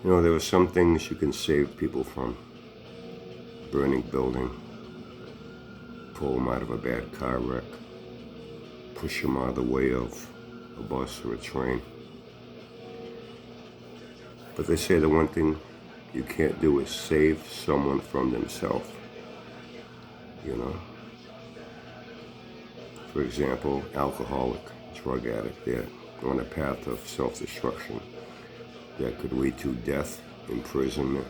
You know, there are some things you can save people from. Burning building, pull them out of a bad car wreck, push them out of the way of a bus or a train. But they say the one thing you can't do is save someone from themselves. You know? For example, alcoholic, drug addict, they're on a path of self-destruction that could lead to death, imprisonment.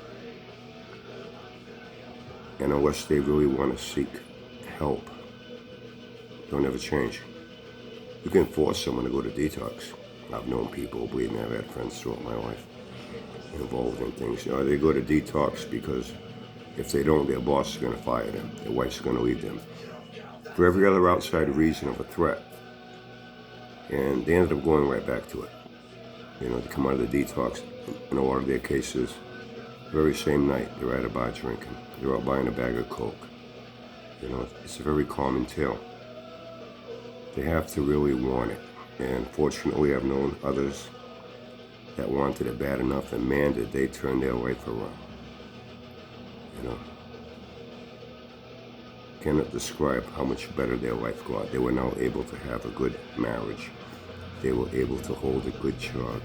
And unless they really want to seek help, they'll never change. You can force someone to go to detox. I've known people, believe me, I've had friends throughout my life involved in things. You know, they go to detox because if they don't, their boss is going to fire them. Their wife's going to leave them. For every other outside reason of a threat. And they ended up going right back to it. You know, to come out of the detox, in a lot of their cases, the very same night, they're at a bar drinking. They're out buying a bag of Coke. You know, it's a very common tale. They have to really want it. And fortunately, I've known others that wanted it bad enough, and man, did they turn their life around. You know, cannot describe how much better their life got. They were now able to have a good marriage. They were able to hold a good job.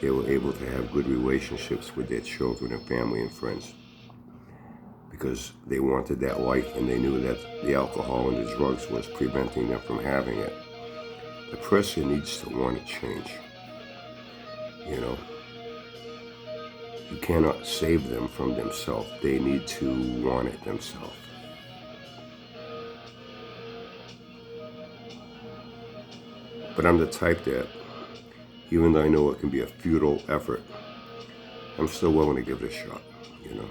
They were able to have good relationships with their children and family and friends. Because they wanted that life, and they knew that the alcohol and the drugs was preventing them from having it. The person needs to want to change. You know, you cannot save them from themselves. They need to want it themselves. But I'm the type that, even though I know it can be a futile effort, I'm still willing to give it a shot, you know.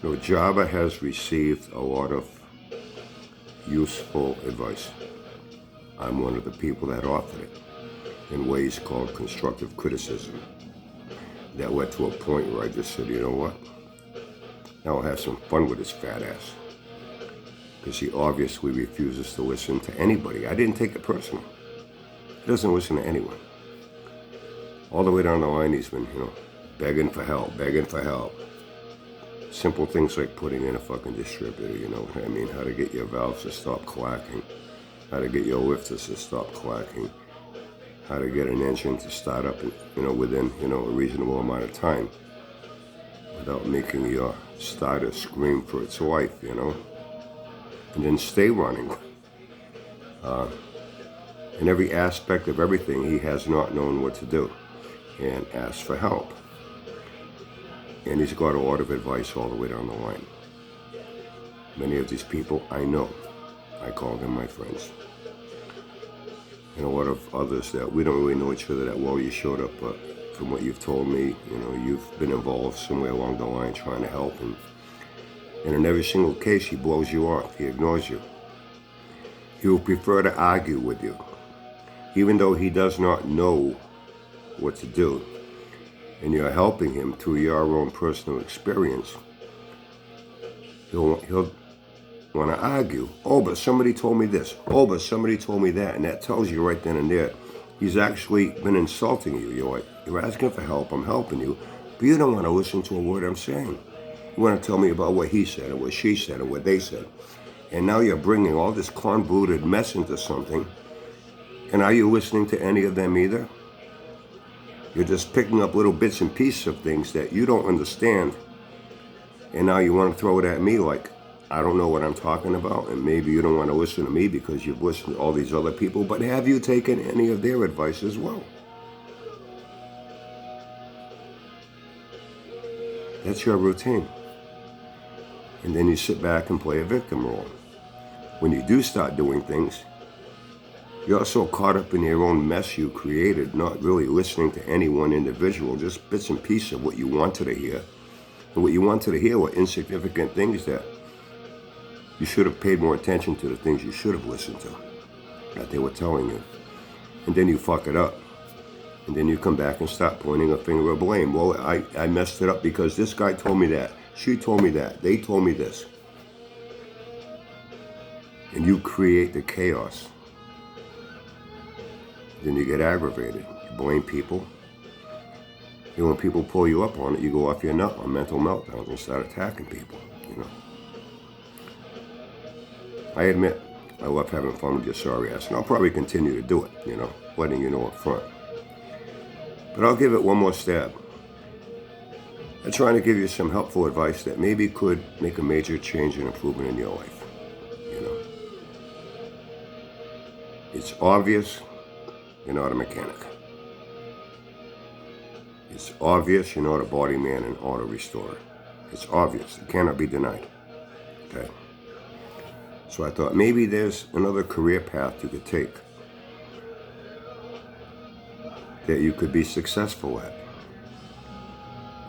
You know, Java has received a lot of useful advice. I'm one of the people that offered it in ways called constructive criticism. That led to a point where I just said, you know what? Now I'll have some fun with his fat ass. Because he obviously refuses to listen to anybody. I didn't take it personal. He doesn't listen to anyone. All the way down the line, he's been, you know, begging for help. Simple things like putting in a fucking distributor, you know what I mean? How to get your valves to stop clacking. How to get your lifters to stop clacking. How to get an engine to start up, you know, within, you know, a reasonable amount of time. Without making your starter scream for its life, you know? And then stay running. In every aspect of everything, he has not known what to do and asked for help. And he's got a lot of advice all the way down the line. Many of these people I know. I call them my friends. And a lot of others that we don't really know each other that well. You showed up, but from what you've told me, you know, you've been involved somewhere along the line trying to help. And in every single case, he blows you off. He ignores you. He will prefer to argue with you, even though he does not know what to do. And you're helping him through your own personal experience. He'll want to argue. Oh, but somebody told me this. Oh, but somebody told me that. And that tells you right then and there, he's actually been insulting you. You're like, you're asking for help, I'm helping you, but you don't want to listen to a word I'm saying. You want to tell me about what he said, or what she said, or what they said. And now you're bringing all this convoluted mess into something. And are you listening to any of them either? You're just picking up little bits and pieces of things that you don't understand. And now you want to throw it at me like, I don't know what I'm talking about. And maybe you don't want to listen to me because you've listened to all these other people. But have you taken any of their advice as well? That's your routine. And then you sit back and play a victim role. When you do start doing things, you're so caught up in your own mess you created, not really listening to any one individual, just bits and pieces of what you wanted to hear. And what you wanted to hear were insignificant things that you should have paid more attention to, the things you should have listened to, that they were telling you. And then you fuck it up. And then you come back and start pointing a finger of blame. Well, I messed it up because this guy told me that. She told me that. They told me this. And you create the chaos. Then you get aggravated. You blame people. And when people pull you up on it, you go off your nut on mental meltdowns and start attacking people, you know. I admit, I love having fun with your sorry ass, and I'll probably continue to do it, you know, letting you know up front. But I'll give it one more stab. I'm trying to give you some helpful advice that maybe could make a major change and improvement in your life, you know. It's obvious you're not a mechanic. It's obvious you're not a body man and auto restorer. It's obvious. It cannot be denied. Okay? So I thought maybe there's another career path you could take that you could be successful at.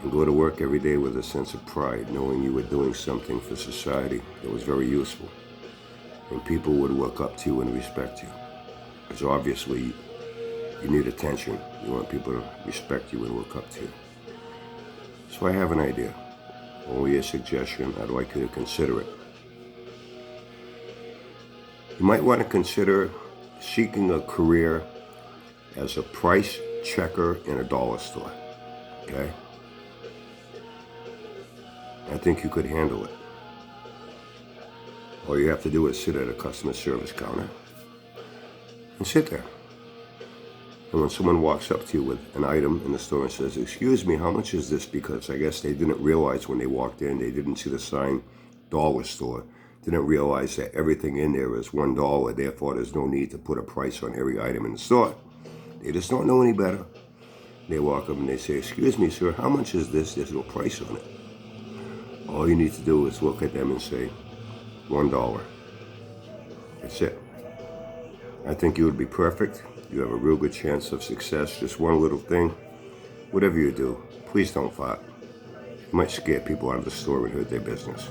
And go to work every day with a sense of pride, knowing you were doing something for society that was very useful. And people would look up to you and respect you. Because obviously, you need attention. You want people to respect you and look up to you. So I have an idea. Only a suggestion. I'd like you to consider it. You might want to consider seeking a career as a price checker in a dollar store. Okay? I think you could handle it. All you have to do is sit at a customer service counter and sit there. And when someone walks up to you with an item in the store and says, "Excuse me, how much is this?" Because I guess they didn't realize when they walked in, they didn't see the sign dollar store, didn't realize that everything in there is $1, therefore there's no need to put a price on every item in the store. They just don't know any better. They walk up and they say, "Excuse me, sir, how much is this?" There's no price on it. All you need to do is look at them and say, $1. That's it. I think you would be perfect. You have a real good chance of success. Just one little thing. Whatever you do, please don't fart. You might scare people out of the store and hurt their business.